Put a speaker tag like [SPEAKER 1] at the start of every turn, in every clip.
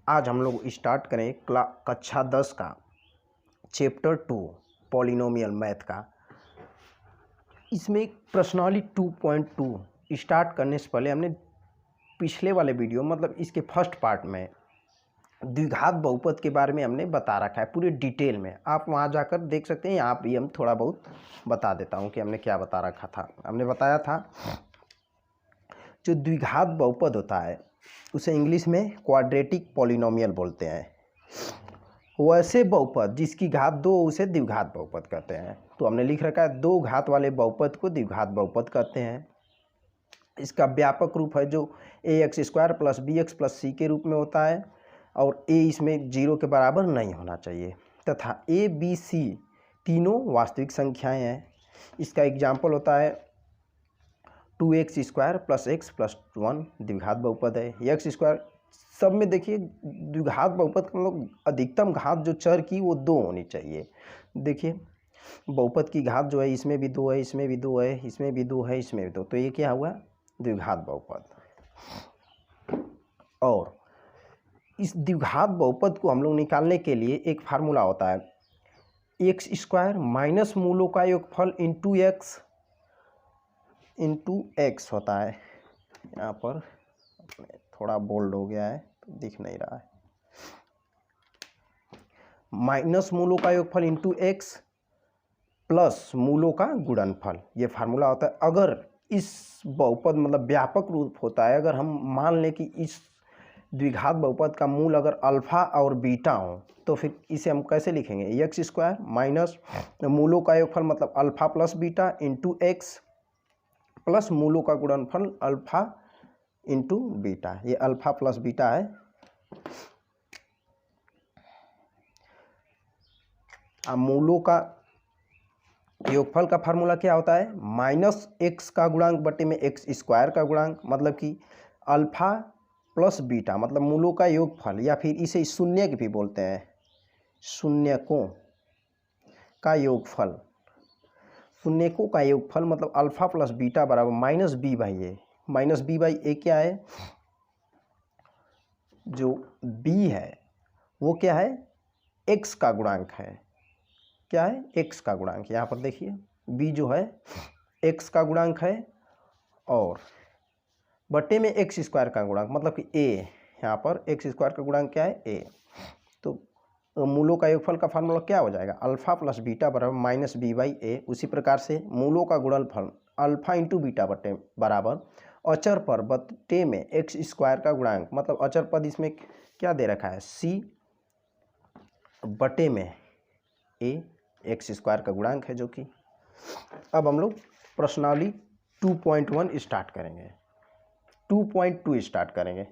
[SPEAKER 1] आज हम लोग स्टार्ट करें कक्षा 10 का चैप्टर 2 पॉलिनोमियल मैथ का। इसमें प्रश्नावली 2.2 स्टार्ट करने से पहले हमने पिछले वाले वीडियो मतलब इसके फर्स्ट पार्ट में द्विघात बहुपद के बारे में हमने बता रखा है पूरे डिटेल में। आप वहां जाकर देख सकते हैं। यहाँ भी हम थोड़ा बहुत बता देता हूँ कि हमने क्या बता रखा था। हमने बताया था जो द्विघात बहुपद होता है उसे इंग्लिश में क्वाड्रेटिक पॉलिनोमियल बोलते हैं। वैसे बहुपद जिसकी घात 2 उसे द्विघात बहुपद कहते हैं। तो हमने लिख रखा है 2 घात वाले बहुपद को द्विघात बहुपद कहते हैं। इसका व्यापक रूप है जो ax² + bx + c के रूप में होता है और a इसमें 0 के बराबर नहीं होना चाहिए तथा a b c तीनों वास्तविक संख्याएं हैं। इसका एग्जाम्पल होता है 2x² + x + 1 द्विघात बहुपद है। x² सब में देखिए द्विघात बहुपद का मतलब अधिकतम घात जो चर की वो 2 होनी चाहिए। देखिए बहुपद की घात जो है इसमें भी 2 है, इसमें भी 2 है, इसमें भी 2 है, इसमें भी 2, तो ये क्या हुआ द्विघात बहुपद। और इस द्विघात बहुपद को हम लोग निकालने के लिए एक फार्मूला होता है x² माइनस मूलों का योगफल इंटू x होता है। यहाँ पर थोड़ा बोल्ड हो गया है तो दिख नहीं रहा है। माइनस मूलों का योगफल इंटू x प्लस मूलों का गुणनफल, ये फार्मूला होता है। अगर इस बहुपद मतलब व्यापक रूप होता है, अगर हम मान लें कि इस द्विघात बहुपद का मूल अगर अल्फा और बीटा हो तो फिर इसे हम कैसे लिखेंगे x² माइनस मूलों का योगफल मतलब alpha plus beta into x plus मूलों का गुणनफल अल्फा इंटू बीटा। ये अल्फा प्लस बीटा है। अब मूलों का योगफल का फार्मूला क्या होता है -x का गुणांक बटे में x² का गुणांक, मतलब कि अल्फा प्लस बीटा मतलब मूलों का योगफल, या फिर इसे शून्यक भी बोलते हैं, शून्यकों का योगफल। शून्यकों का योगफल मतलब अल्फा प्लस बीटा बराबर -b/a। -b/a क्या है, जो b है वो क्या है x का गुणांक है। क्या है x का गुणांक। यहाँ पर देखिए b जो है x का गुणांक है और बटे में x² का गुणांक मतलब कि a। यहाँ पर x² का गुणांक क्या है a। तो मूलों का योगफल का फार्मूला क्या हो जाएगा अल्फा प्लस बीटा बराबर -b/a। उसी प्रकार से मूलों का गुणनफल अल्फा इंटू बीटा बटे बराबर अचर पर बटे में x² का गुणांक मतलब अचर पद इसमें क्या दे रखा है c बटे में a, x² का गुणांक है जो कि। अब हम लोग प्रश्नावली 2.1 स्टार्ट करेंगे। 2.2 स्टार्ट करेंगे।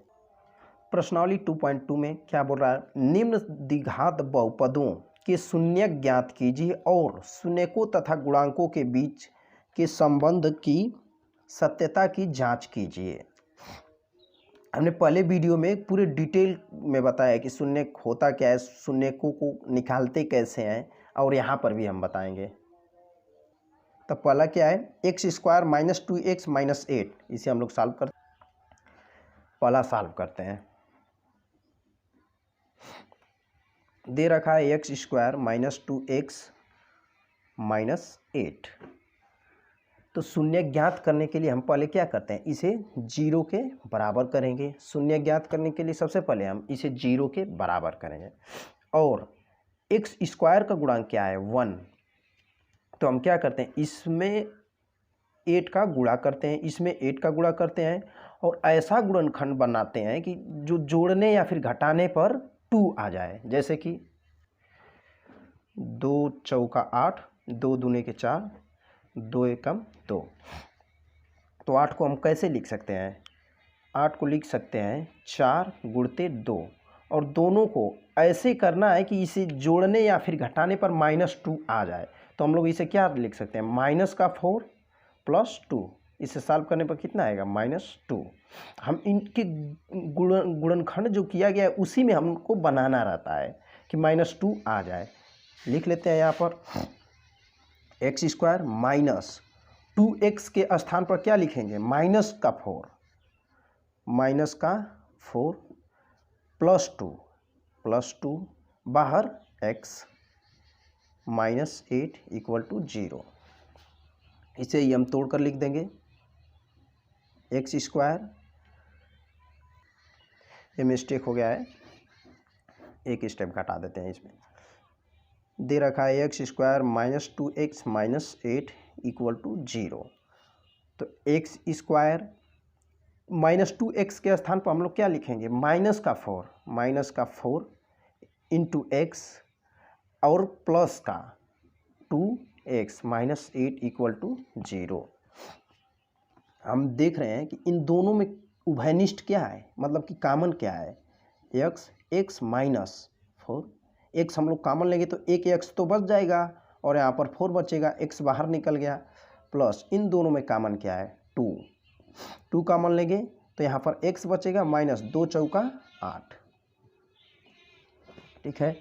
[SPEAKER 1] प्रश्नावली 2.2 में क्या बोल रहा है, निम्न द्विघात बहुपदों के शून्यक ज्ञात कीजिए और शून्यकों तथा गुणांकों के बीच के संबंध की सत्यता की जांच कीजिए। हमने पहले वीडियो में पूरे डिटेल में बताया कि शून्यक होता क्या है, शून्यकों को निकालते कैसे हैं, और यहाँ पर भी हम बताएंगे। तो पहला क्या है x² - 2x - 8, इसे हम लोग सॉल्व करते पहला सॉल्व करते हैं। दे रखा है x² - 2x - 8। तो शून्य ज्ञात करने के लिए हम पहले क्या करते हैं इसे 0 के बराबर करेंगे। शून्य ज्ञात करने के लिए सबसे पहले हम इसे 0 के बराबर करेंगे। और x² का गुणांक क्या है 1, तो हम क्या करते हैं इसमें 8 का गुणा करते हैं, इसमें 8 का गुणा करते हैं और ऐसा गुणनखंड बनाते हैं कि जो जोड़ने या फिर घटाने पर 2 आ जाए। जैसे कि 2 चौका 8, 2 दूने के 4, 2 एकम 2। तो 8 को हम कैसे लिख सकते हैं, 8 को लिख सकते हैं 4 गुणते 2, और दोनों को ऐसे करना है कि इसे जोड़ने या फिर घटाने पर -2 आ जाए। तो हम लोग इसे क्या लिख सकते हैं -4 + 2। इसे सॉल्व करने पर कितना आएगा -2। हम इनके गुणनखंड जो किया गया है उसी में हमको बनाना रहता है कि -2 आ जाए। लिख लेते हैं यहाँ पर x² माइनस 2x के स्थान पर क्या लिखेंगे -4 + 2 +2 बाहर x -8 = 0। इसे ही हम तोड़ कर लिख देंगे x², ये मिस्टेक हो गया है, एक स्टेप घटा देते हैं इसमें। दे रखा है x² -2x -8 = 0। तो x² -2x के स्थान पर हम लोग क्या लिखेंगे, -4 इंटू x और प्लस का 2x -8 = 0। हम देख रहे हैं कि इन दोनों में उभयनिष्ठ क्या है, मतलब कि कॉमन क्या है, x -4। x हम लोग कॉमन लेंगे तो एक x तो बच जाएगा और यहाँ पर 4 बचेगा, x बाहर निकल गया, प्लस इन दोनों में कॉमन क्या है, 2 कॉमन लेंगे तो यहाँ पर x बचेगा, -2 चौका 8। ठीक है,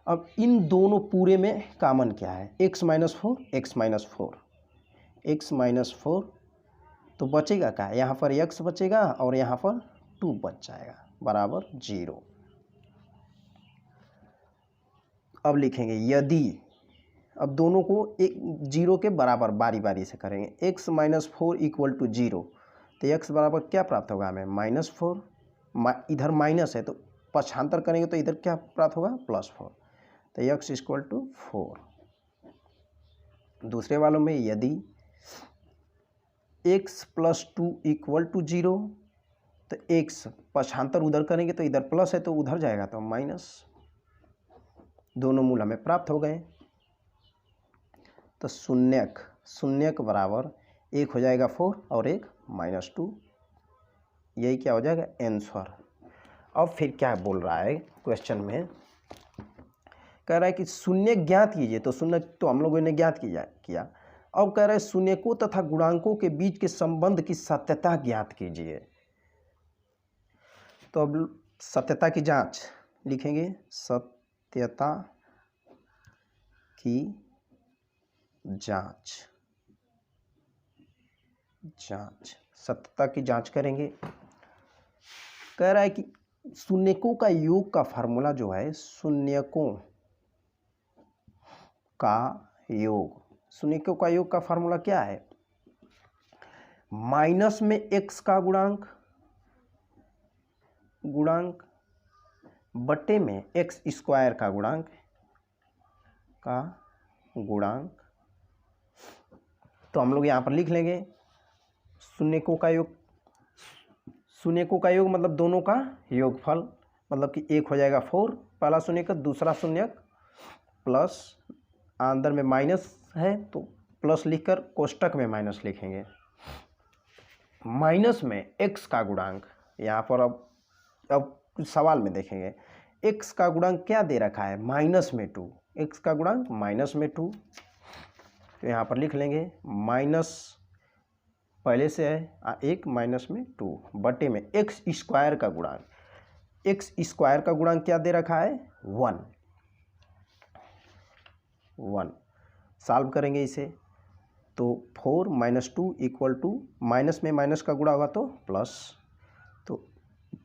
[SPEAKER 1] अब इन दोनों पूरे में कॉमन क्या है, x -4 तो बचेगा क्या, यहाँ पर x बचेगा और यहाँ पर 2 बच जाएगा, बराबर 0। अब लिखेंगे यदि, अब दोनों को एक 0 के बराबर बारी बारी से करेंगे, x -4 = 0 तो x बराबर क्या प्राप्त होगा हमें, -4, इधर माइनस है तो पक्षांतर करेंगे तो इधर क्या प्राप्त होगा, +4, तो x = 4। दूसरे वालों में यदि x + 2 = 0 तो x पक्षांतर उधर करेंगे तो इधर प्लस है तो उधर जाएगा तो माइनस, दोनों मूल हमें प्राप्त हो गए। तो शून्यक बराबर एक हो जाएगा 4 और एक -2, यही क्या हो जाएगा, आंसर। अब फिर क्या बोल रहा है क्वेश्चन में, कह रहा है कि शून्य ज्ञात कीजिए, तो शून्य तो हम लोगों ने ज्ञात किया। अब कह रहा है शून्यकों तथा गुणांकों के बीच के संबंध की सत्यता ज्ञात कीजिए। तो अब सत्यता की जांच लिखेंगे, सत्यता की जांच, सत्यता की जांच करेंगे। कह रहा है कि शून्यकों का योग का फार्मूला जो है, शून्यकों का योग का फार्मूला क्या है, माइनस में x का गुणांक बटे में x² का गुणांक। तो हम लोग यहाँ पर लिख लेंगे शून्यकों का योग मतलब दोनों का योगफल, मतलब कि एक हो जाएगा 4 पहला शून्यक, दूसरा शून्यक, प्लस अंदर में माइनस है तो प्लस लिखकर कोष्टक में माइनस लिखेंगे, माइनस में x का गुणांक। यहाँ पर अब सवाल में देखेंगे x का गुणांक क्या दे रखा है, -2, x का गुणांक -2, तो यहाँ पर लिख लेंगे माइनस पहले से है 1 -2 बटे में x² का गुणांक, x² का गुणांक क्या दे रखा है, 1। सॉल्व करेंगे इसे तो 4 -2 = माइनस में माइनस का गुणा होगा तो प्लस, तो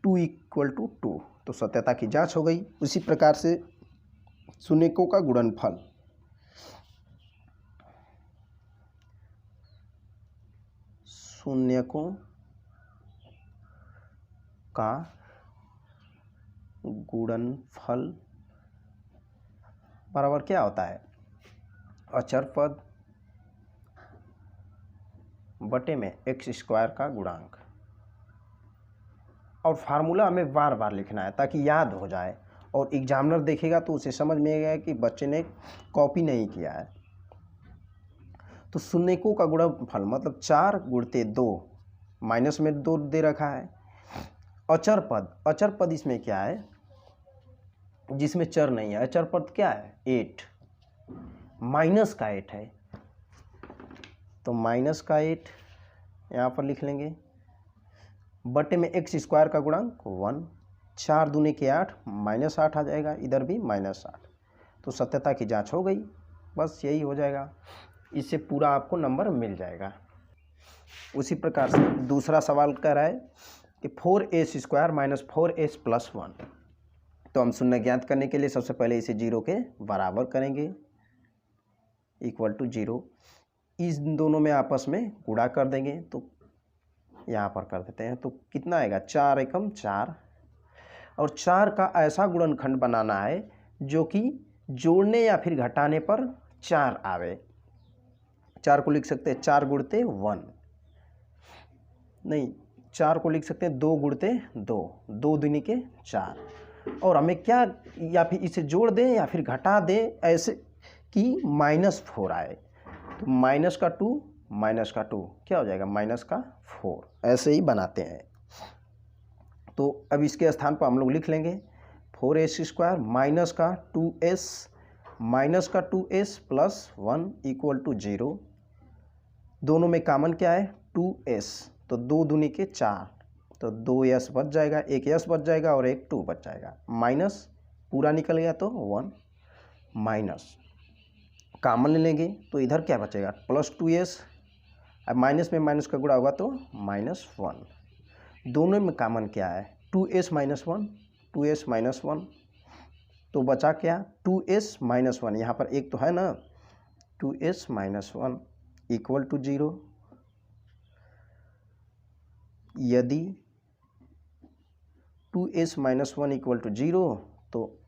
[SPEAKER 1] 2 = 2, तो सत्यता की जांच हो गई। उसी प्रकार से शून्यकों का गुणनफल, शून्यकों का गुणनफल बराबर क्या होता है, अचर पद बटे में x² का गुणांक। और फार्मूला हमें बार बार लिखना है ताकि याद हो जाए, और एग्जामिनर देखेगा तो उसे समझ में आएगा कि बच्चे ने कॉपी नहीं किया है। तो शून्यकों का गुणनफल मतलब 4 × 2, माइनस में 2 दे रखा है। अचर पद इसमें क्या है, जिसमें चर नहीं है, अचर पद क्या है, 8, माइनस का 8 है, तो माइनस का 8 यहाँ पर लिख लेंगे, बटे में x² का गुणांक 1, 4 दूने के 8, -8 आ जाएगा, इधर भी -8, तो सत्यता की जांच हो गई, बस यही हो जाएगा, इससे पूरा आपको नंबर मिल जाएगा। उसी प्रकार से दूसरा सवाल कह रहा है कि 4s² - 4s + 1, तो हम शून्य ज्ञात करने के लिए सबसे पहले इसे 0 के बराबर करेंगे, इक्वल टू 0। इस दोनों में आपस में गुणा कर देंगे, तो यहाँ पर कर देते हैं, तो कितना आएगा 4 एकम 4। और 4 का ऐसा गुणनखंड बनाना है जो कि जोड़ने या फिर घटाने पर 4 आवे। 4 को लिख सकते हैं 4 गुणते 1, नहीं 4 को लिख सकते हैं 2 गुणते 2, 2 दूनी के 4। और हमें क्या, या फिर इसे जोड़ दें या फिर घटा दें ऐसे कि -4 आए, तो माइनस का 2 क्या हो जाएगा -4, ऐसे ही बनाते हैं। तो अब इसके स्थान पर हम लोग लिख लेंगे 4s² माइनस का 2s प्लस 1 इक्वल टू 0। दोनों में कॉमन क्या है 2s, तो 2 दूनी के 4, तो 2s बच जाएगा, एक s बच जाएगा और एक 2 बच जाएगा, माइनस पूरा निकल गया तो 1 माइनस कॉमन ले लेंगे, तो इधर क्या बचेगा प्लस 2s। अब माइनस में माइनस का गुणा होगा तो -1। दोनों में कॉमन क्या है 2s माइनस 1, तो बचा क्या 2s माइनस 1, यहाँ पर एक तो है ना, 2s माइनस 1 इक्वल टू 0। यदि 2s माइनस 1 इक्वल टू 0, तो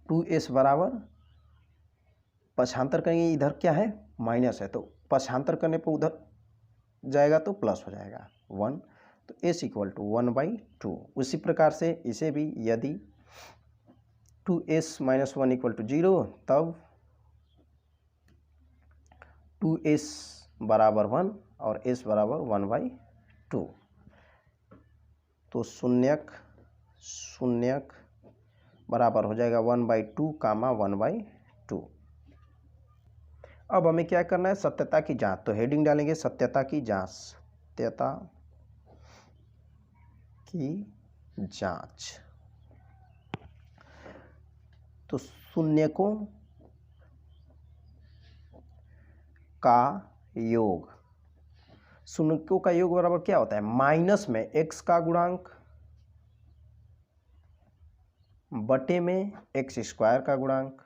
[SPEAKER 1] 2s बराबर पक्षांतर करेंगे, इधर क्या है माइनस है, तो पक्षांतर करने पर उधर जाएगा तो प्लस हो जाएगा 1, तो s इक्वल टू 1/2। उसी प्रकार से इसे भी यदि 2s माइनस 1 इक्वल टू 0, तब 2s बराबर 1 और s बराबर 1/2, तो शून्यक बराबर हो जाएगा 1/2 कामा 1/2। अब हमें क्या करना है सत्यता की जांच, तो हेडिंग डालेंगे सत्यता की जांच। तो शून्यकों का योग, शून्यकों का योग बराबर क्या होता है माइनस में x का गुणांक बटे में x² का गुणांक।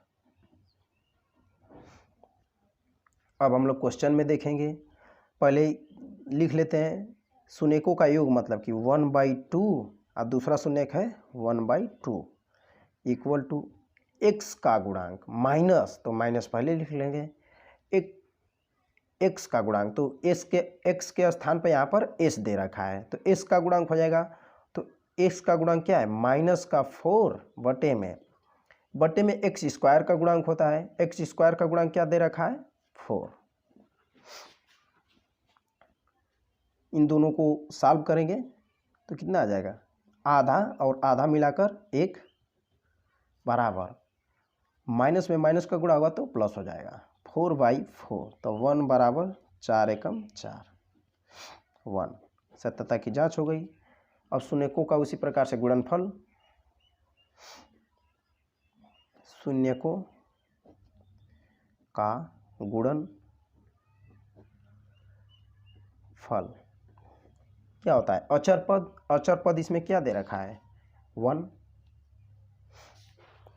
[SPEAKER 1] अब हम लोग क्वेश्चन में देखेंगे, पहले लिख लेते हैं शून्यकों का योग मतलब कि 1/2 और दूसरा शून्यक है 1/2 इक्वल टू x का गुणांक माइनस, तो माइनस पहले लिख लेंगे, एक x का गुणांक, तो x के स्थान पर यहाँ पर s दे रखा है, तो s का गुणांक हो जाएगा, तो x का गुणांक क्या है -4 बटे में x² का गुणांक होता है, x² का गुणांक क्या दे रखा है 4। इन दोनों को सॉल्व करेंगे तो कितना आ जाएगा, आधा और आधा मिलाकर 1 बराबर, माइनस में माइनस का गुणा होगा तो प्लस हो जाएगा 4/4, तो 1 बराबर 4 एकम 4, 1। सत्यता की जांच हो गई। अब शून्यकों का उसी प्रकार से गुणनफल, शून्यकों का गुणनफल क्या होता है, अचर पद इसमें क्या दे रखा है 1,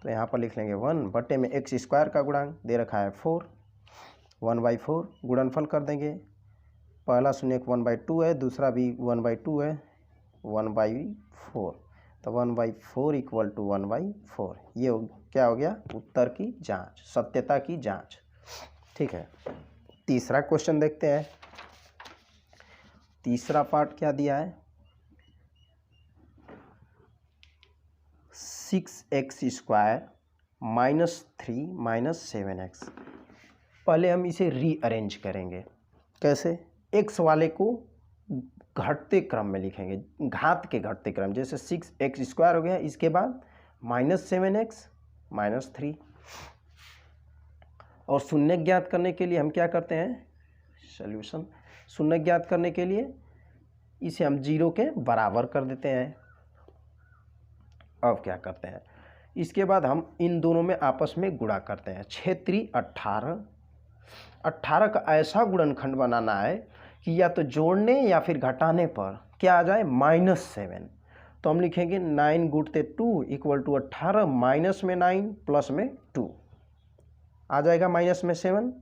[SPEAKER 1] तो यहाँ पर लिख लेंगे 1 बटे में x² का गुणांक दे रखा है 4, 1/4 गुणनफल कर देंगे, पहला शून्यक 1/2 है, दूसरा भी 1/2 है, 1/4, तो 1/4 इक्वल टू 1/4। ये क्या हो गया उत्तर की जांच, सत्यता की जांच। ठीक है, तीसरा क्वेश्चन देखते हैं। तीसरा पार्ट क्या दिया है 6x² -3 -7x। पहले हम इसे रीअरेंज करेंगे, कैसे, x वाले को घटते क्रम में लिखेंगे, घात के घटते क्रम, जैसे 6x² हो गया, इसके बाद -7x -3। और शून्य ज्ञात करने के लिए हम क्या करते हैं सॉल्यूशन, शून्य ज्ञात करने के लिए इसे हम 0 के बराबर कर देते हैं। अब क्या करते हैं, इसके बाद हम इन दोनों में आपस में गुणा करते हैं, 6×3 18 का ऐसा गुणनखंड बनाना है कि या तो जोड़ने या फिर घटाने पर क्या आ जाए -7, तो हम लिखेंगे 9 गुणते 2 इक्वल टू 18, माइनस में 9 प्लस में 2 आ जाएगा, माइनस में 7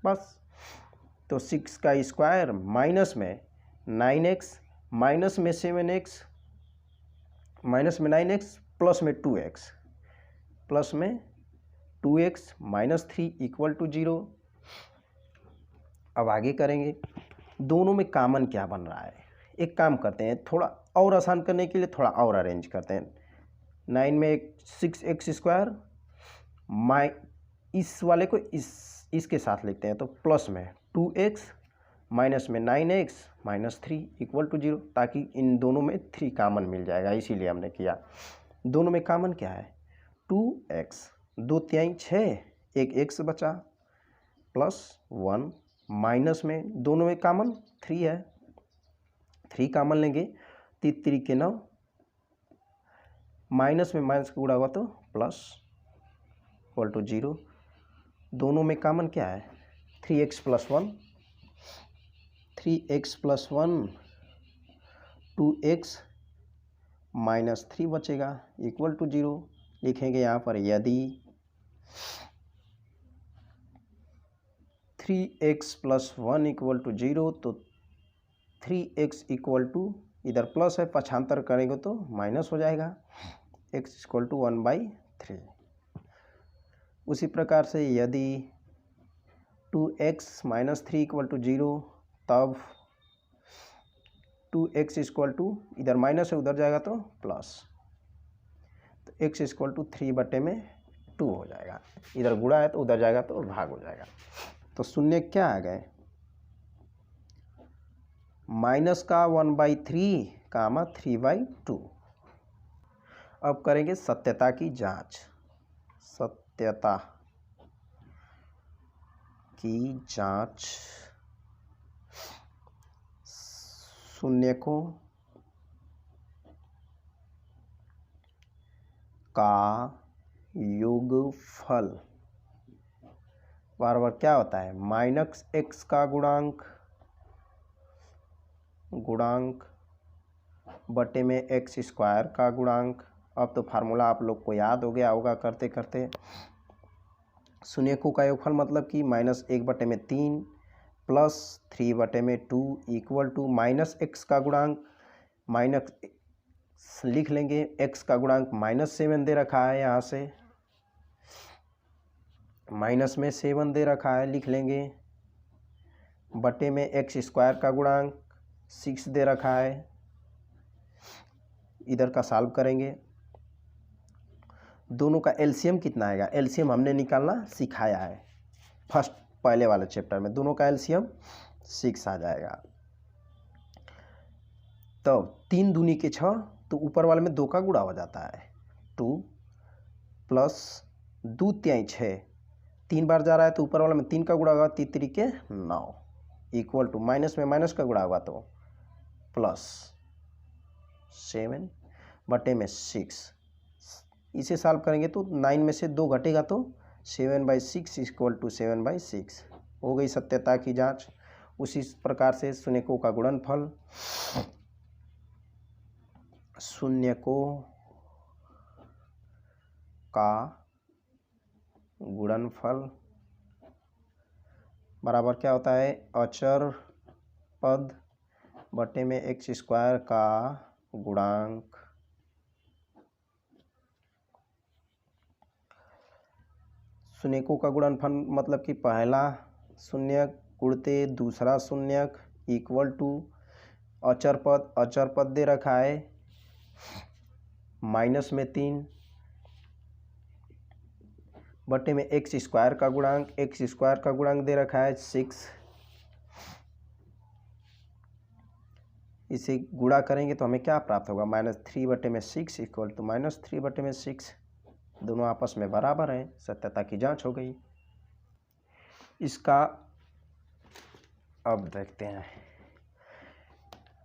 [SPEAKER 1] बस। तो 6 का स्क्वायर माइनस में 9x माइनस में 7x माइनस में 9x प्लस में 2x प्लस में 2x माइनस 3 इक्वल टू 0। अब आगे करेंगे, दोनों में कॉमन क्या बन रहा है। एक काम करते हैं, थोड़ा और आसान करने के लिए थोड़ा और अरेंज करते हैं। 9 में 6x स्क्वायर, इस वाले को इसके साथ लिखते हैं, तो प्लस में 2x माइनस में 9x माइनस 3 इक्वल टू 0, ताकि इन दोनों में 3 कॉमन मिल जाएगा, इसीलिए हमने किया। दोनों में कॉमन क्या है, 2x, 2 तिहाई 6, एक x बचा, प्लस 1 माइनस में दोनों में कॉमन 3 है, 3 कॉमन लेंगे, 3 3 के 9, माइनस में माइनस का गुणा हुआ तो प्लस इक्वल टू 0। दोनों में कॉमन क्या है, 3x plus 1, 3x plus 1, 2x minus 3 बचेगा इक्वल टू 0। लिखेंगे यहाँ पर यदि 3x प्लस 1 इक्वल टू 0, तो 3x इक्वल टू, इधर प्लस है, पक्षांतर करेंगे तो माइनस हो जाएगा, x इक्वल टू 1/3। उसी प्रकार से यदि 2x माइनस 3 इक्वल टू 0, तब 2x इक्वल टू, इधर माइनस है उधर जाएगा तो प्लस, तो x इक्वल टू 3/2 हो जाएगा। इधर गुणा है तो उधर जाएगा तो भाग हो जाएगा। तो शून्य क्या आ गए, माइनस का 1/3 कामा 3/2। अब करेंगे सत्यता की जांच। सत्यता की जांच, शून्य को का योगफल बार बार क्या होता है, माइनस x का गुणांक बटे में x स्क्वायर का गुणांक। अब तो फार्मूला आप लोग को याद हो गया होगा करते करते। शून्यकों का योगफल मतलब कि -1/3 plus 3/2 equal to minus x का गुणांक, माइनस लिख लेंगे, x का गुणांक -7 दे रखा है, यहाँ से माइनस में 7 दे रखा है, लिख लेंगे, बटे में x स्क्वायर का गुणांक 6 दे रखा है। इधर का सॉल्व करेंगे, दोनों का एलसीएम कितना आएगा, एलसीएम हमने निकालना सिखाया है फर्स्ट पहले वाले चैप्टर में। दोनों का एलसीएम 6 आ जाएगा। तो 3 दूनी के 6, तो ऊपर वाले में 2 का गुणा हो जाता है, 2 प्लस 2 तिहाई 6, 3 बार जा रहा है तो ऊपर वाले में 3 का गुणा होगा, 3 3 के 9 इक्वल टू, माइनस में माइनस का गुणा होगा तो प्लस 7 बटे में 6। इसे सॉल्व करेंगे तो 9 में से 2 घटेगा तो 7/6 इक्वल टू 7/6 हो गई सत्यता की जांच। उसी प्रकार से शून्यकों का गुणनफल, शून्यकों का गुणनफल बराबर क्या होता है, अचर पद बटे में x स्क्वायर का गुणांक। शून्यकों का गुणनफल मतलब कि पहला शून्यक गुणते दूसरा शून्यक इक्वल टू अचर पद दे रखा है माइनस में 3 बटे में x स्क्वायर का गुणांक, x स्क्वायर का गुणांक दे रखा है 6। इसे गुणा करेंगे तो हमें क्या प्राप्त होगा, -3/6 इक्वल टू -3/6। दोनों आपस में बराबर हैं, सत्यता की जांच हो गई। इसका अब देखते हैं,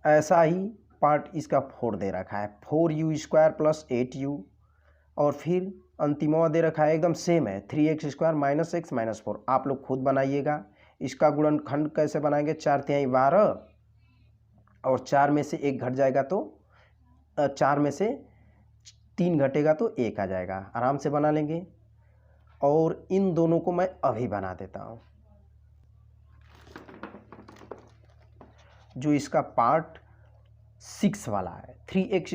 [SPEAKER 1] ऐसा ही पार्ट इसका 4 दे रखा है, 4u² प्लस 8u, और फिर अंतिमवा दे रखा है एकदम सेम है, 3x² -x -4। आप लोग खुद बनाइएगा। इसका गुणनखंड कैसे बनाएंगे, 4 तिहाई 12 और 4 में से 1 घट जाएगा तो 4 में से 3 घटेगा तो 1 आ जाएगा, आराम से बना लेंगे। और इन दोनों को मैं अभी बना देता हूँ। जो इसका पार्ट 6 वाला है, 3x² -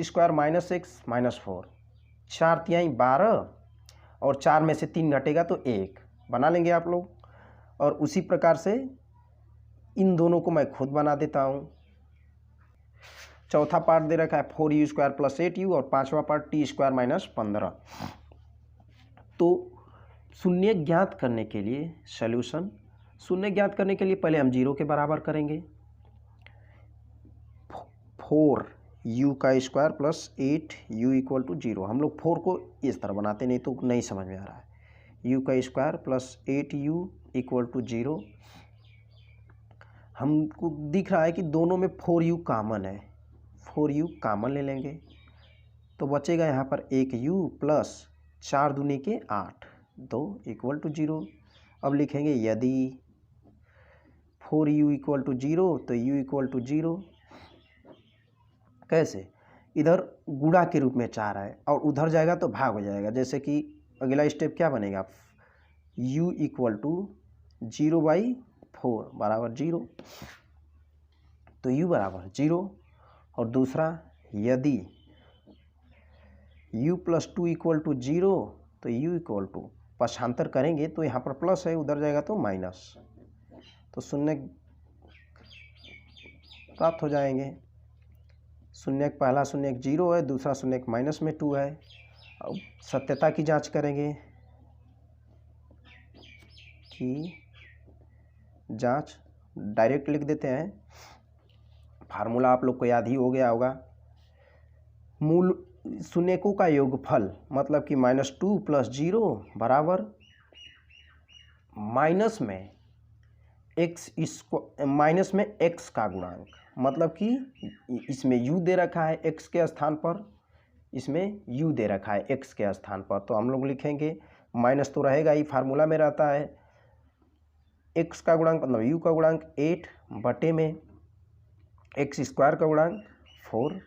[SPEAKER 1] x - 4, 4 तिहाई 12 और 4 में से 3 घटेगा तो 1 बना लेंगे आप लोग। और उसी प्रकार से इन दोनों को मैं खुद बना देता हूँ। चौथा पार्ट दे रखा है 4u² + 8u और पांचवा पार्ट t² - 15। तो शून्य ज्ञात करने के लिए सॉल्यूशन, शून्य ज्ञात करने के लिए पहले हम 0 के बराबर करेंगे। 4u² + 8u = 0। हम लोग 4 को इस तरह बनाते, नहीं तो नहीं समझ में आ रहा है। u² + 8u = 0। हमको दिख रहा है कि दोनों में 4u कॉमन है, 4u कॉमन ले लेंगे तो बचेगा यहाँ पर 1u + 4 दूनी के 8, 2 = 0। अब लिखेंगे यदि 4u = 0 तो u = 0। कैसे? इधर गुणा के रूप में 4 है और उधर जाएगा तो भाग हो जाएगा। जैसे कि अगला स्टेप क्या बनेगा, u = 0/4 बराबर 0, तो u बराबर 0। और दूसरा यदि u + 2 = 0 तो u पक्षांतर करेंगे तो यहाँ पर प्लस है, उधर जाएगा तो माइनस, तो शून्य प्राप्त हो जाएंगे। शून्य पहला शून्य 0 है, दूसरा शून्य -2 है। अब सत्यता की जांच करेंगे कि जांच डायरेक्ट लिख देते हैं। फार्मूला आप लोग को याद ही हो गया होगा। मूल शून्यकों का योगफल मतलब कि -2 + 0 बराबर माइनस में x का गुणांक, मतलब कि इसमें u दे रखा है x के स्थान पर, इसमें u दे रखा है x के स्थान पर, तो हम लोग लिखेंगे माइनस तो रहेगा ही, फार्मूला में रहता है x का गुणांक मतलब u का गुणांक 8 बटे में x² का गुणांक 4,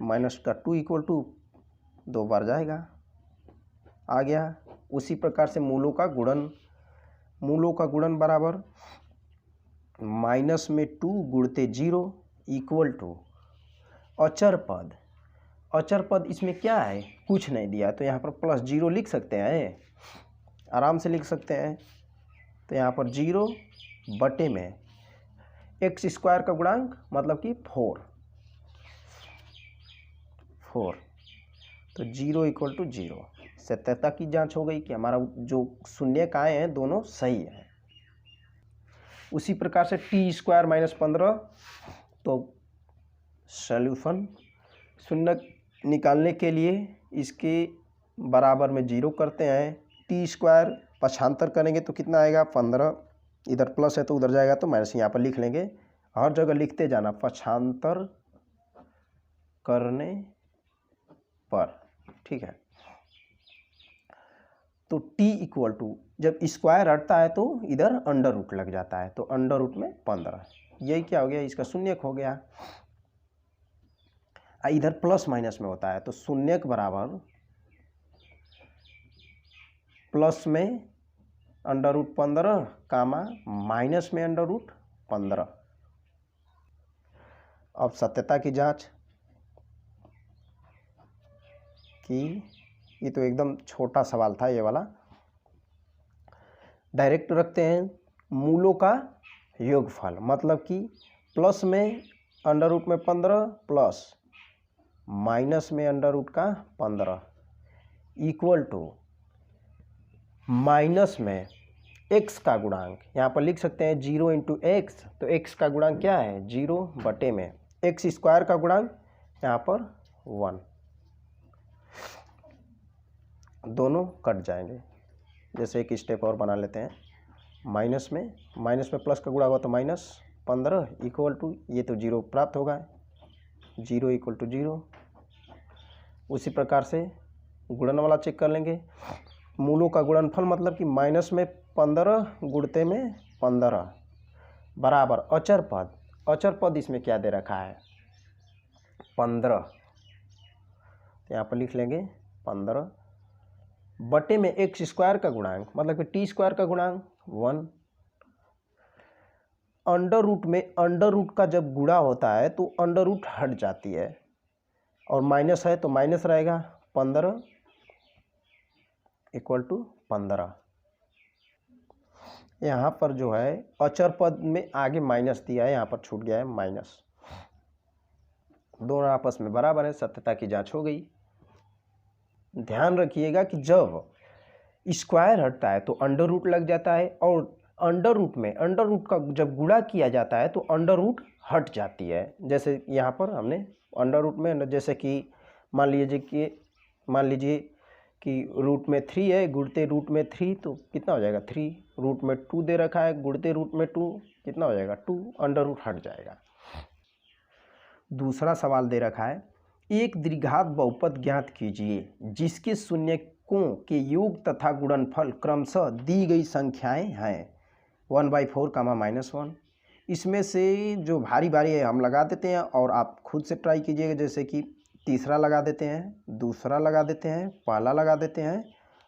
[SPEAKER 1] माइनस का 2 = 2 बार जाएगा, आ गया। उसी प्रकार से मूलों का गुणन बराबर माइनस में 2 गुणते 0 = अचर पद। अचर पद इसमें क्या है, कुछ नहीं दिया, तो यहाँ पर +0 लिख सकते हैं, आराम से लिख सकते हैं। तो यहाँ पर 0 बटे में x² का गुणांक मतलब कि 4, तो 0 = 0। सत्यता की जांच हो गई कि हमारा जो शून्यक आए हैं दोनों सही हैं। उसी प्रकार से t² - 15, तो सॉल्यूशन शून्य निकालने के लिए इसके बराबर में 0 करते हैं। t² पक्षांतर करेंगे तो कितना आएगा 15, इधर प्लस है तो उधर जाएगा तो माइनस, यहाँ पर लिख लेंगे, हर जगह लिखते जाना पक्षांतर करने पर, ठीक है। तो t जब स्क्वायर हटता है तो इधर अंडर रूट लग जाता है, तो अंडर रूट में 15, यही क्या हो गया, इसका शून्यक हो गया। इधर प्लस माइनस में होता है तो शून्यक बराबर प्लस में √15 कामा माइनस में √15। अब सत्यता की जांच कि ये तो एकदम छोटा सवाल था ये वाला, डायरेक्ट रखते हैं मूलों का योगफल, मतलब कि प्लस में √15 प्लस माइनस में √15 इक्वल टू माइनस में x का गुणांक, यहाँ पर लिख सकते हैं 0 × x, तो x का गुणांक क्या है 0 बटे में x² का गुणांक यहाँ पर 1, दोनों कट जाएंगे। जैसे एक स्टेप और बना लेते हैं, माइनस में प्लस का गुणा हुआ तो -15 इक्वल टू, ये तो 0 प्राप्त होगा, 0 = 0। उसी प्रकार से गुणन वाला चेक कर लेंगे, मूलों का गुणनफल मतलब कि -15 गुणते में 15 बराबर अचर पद इसमें क्या दे रखा है 15, यहाँ पर लिख लेंगे 15 बटे में एक्स स्क्वायर का गुणांक मतलब कि टी स्क्वायर का गुणांक 1। अंडर रूट में अंडर रूट का जब गुणा होता है तो अंडर रूट हट जाती है और माइनस है तो माइनस रहेगा 15 इक्वल टू 15। यहाँ पर जो है अचर पद में आगे माइनस दिया है, यहाँ पर छूट गया है माइनस। दोनों आपस में बराबर है, सत्यता की जांच हो गई। ध्यान रखिएगा कि जब स्क्वायर हटता है तो अंडर रूट लग जाता है और अंडर रूट में अंडर रूट का जब गुणा किया जाता है तो अंडर रूट हट जाती है। जैसे यहाँ पर हमने अंडर रूट में जैसे कि मान लीजिए कि रूट में 3 है, गुणते रूट में 3 तो कितना हो जाएगा 3। रूट में 2 दे रखा है, गुणते रूट में 2 कितना हो जाएगा 2, अंडर रूट हट जाएगा। दूसरा सवाल दे रखा है एक द्विघात बहुपद ज्ञात कीजिए जिसके शून्यकों के योग तथा गुणनफल क्रमशः दी गई संख्याएं हैं 1/4 -1। इसमें से जो भारी भारी है हम लगा देते हैं और आप खुद से ट्राई कीजिएगा। जैसे कि तीसरा लगा देते हैं, दूसरा लगा देते हैं, पहला लगा देते हैं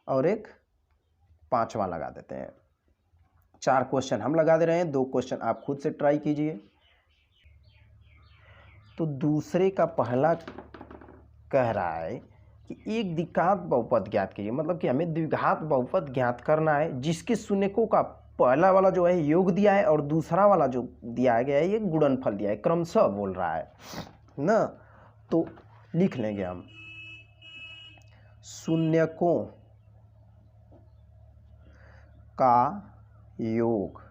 [SPEAKER 1] और एक पांचवा लगा देते हैं। 4 क्वेश्चन हम लगा दे रहे हैं, 2 क्वेश्चन आप खुद से ट्राई कीजिए। तो दूसरे का पहला कह रहा है कि एक द्विघात बहुपद ज्ञात कीजिए, मतलब कि हमें द्विघात बहुपद ज्ञात करना है जिसके शून्यकों का पहला वाला जो है योग दिया है और दूसरा वाला जो दिया गया है ये गुणनफल दिया है, क्रमशः बोल रहा है ना। तो लिख लेंगे हम शून्यकों का योग,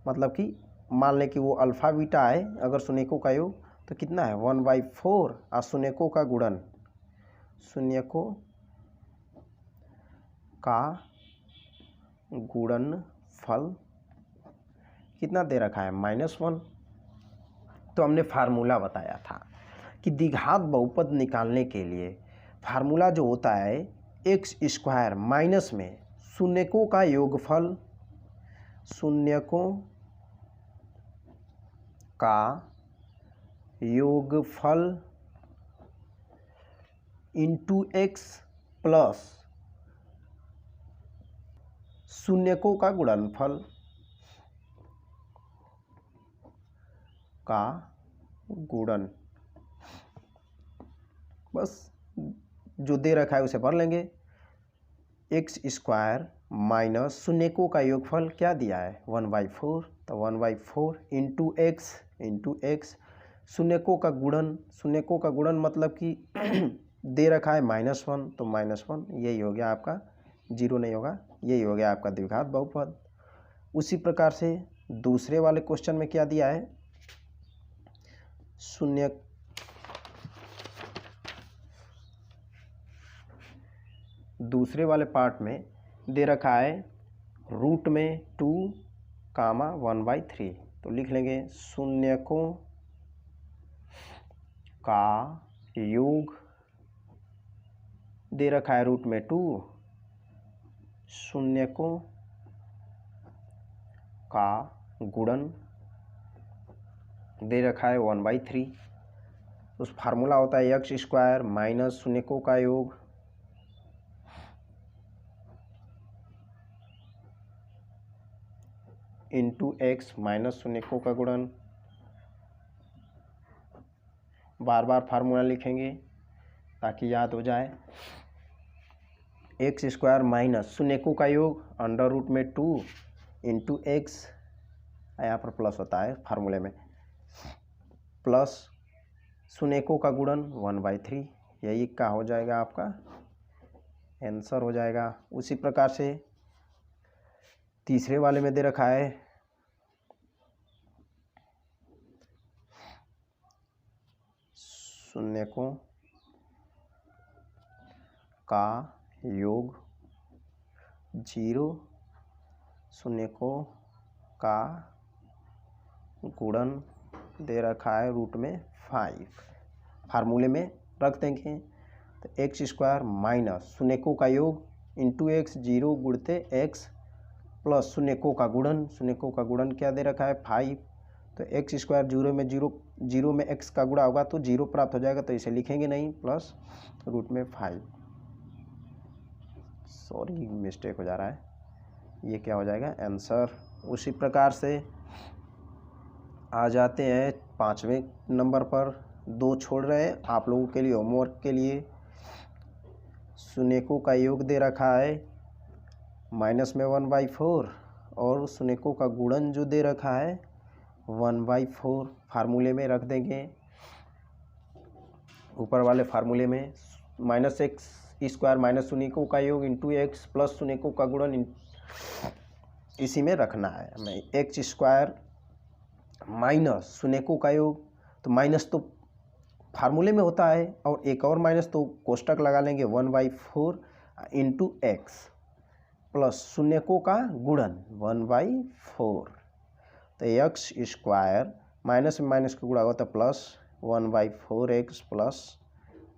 [SPEAKER 1] मतलब कि मान लें कि वो अल्फा बीटा है, अगर शून्यकों का योग तो कितना है 1/4 और शून्यकों का गुणन, शून्यकों का गुणनफल कितना दे रखा है -1। तो हमने फार्मूला बताया था कि द्विघात बहुपद निकालने के लिए फार्मूला जो होता है x² माइनस में शून्यकों का योगफल, शून्यकों का योगफल इंटू x प्लस शून्यकों का गुणनफल का गुणन। बस जो दे रखा है उसे भर लेंगे। x² माइनस शून्यकों का योगफल क्या दिया है 1/4, तो 1/4 इंटू x शून्यकों का गुणन मतलब कि दे रखा है -1 तो -1, यही हो गया आपका, 0 नहीं होगा, यही हो गया आपका द्विघात बहुपद। उसी प्रकार से दूसरे वाले क्वेश्चन में क्या दिया है, दूसरे वाले पार्ट में दे रखा है रूट में 2, 1/3। तो लिख लेंगे शून्यकों का योग दे रखा है रूट में 2, शून्यकों का गुणन दे रखा है 1/3। उस फार्मूला होता है x² माइनस शून्यकों का योग इंटू x माइनस शून्यकों का गुणन। बार बार फार्मूला लिखेंगे ताकि याद हो जाए। x² माइनस शून्यकों का योग अंडर रूट में 2 इंटू x, यहाँ पर प्लस होता है फार्मूले में, प्लस शून्यकों का गुणन 1/3, यही क्या हो जाएगा आपका आंसर हो जाएगा। उसी प्रकार से तीसरे वाले में दे रखा है शून्यकों का योग 0, शून्यकों का गुणन दे रखा है रूट में 5, फार्मूले में रख देंगे। तो x² माइनस शून्यकों का योग इंटू x, 0 गुणते x प्लस शून्यकों का गुणन क्या दे रखा है 5, तो एक्स स्क्वायर जीरो में एक्स का गुणा होगा तो 0 प्राप्त हो जाएगा, तो इसे लिखेंगे नहीं, प्लस √5। सॉरी मिस्टेक हो जा रहा है, ये क्या हो जाएगा आंसर। उसी प्रकार से आ जाते हैं 5वें नंबर पर, 2 छोड़ रहे हैं आप लोगों के लिए होमवर्क के लिए। सुनेकों का योग दे रखा है माइनस में 1/4 और सुनेकों का गुणन जो दे रखा है 1/4 फार्मूले में रख देंगे। ऊपर वाले फार्मूले में -x² माइनस सुनेकों का योग इंटू एक्स प्लस सुनेकों का गुणन इसी में रखना है हमें। x² माइनस सुनेकों का योग, तो माइनस तो फार्मूले में होता है और एक और माइनस तो कोष्टक लगा लेंगे 1/4 इंटू एक्स प्लस सुनेकों का गुणन 1/4, तो x² माइनस में माइनस का गुणा होगा तो प्लस 1/4x प्लस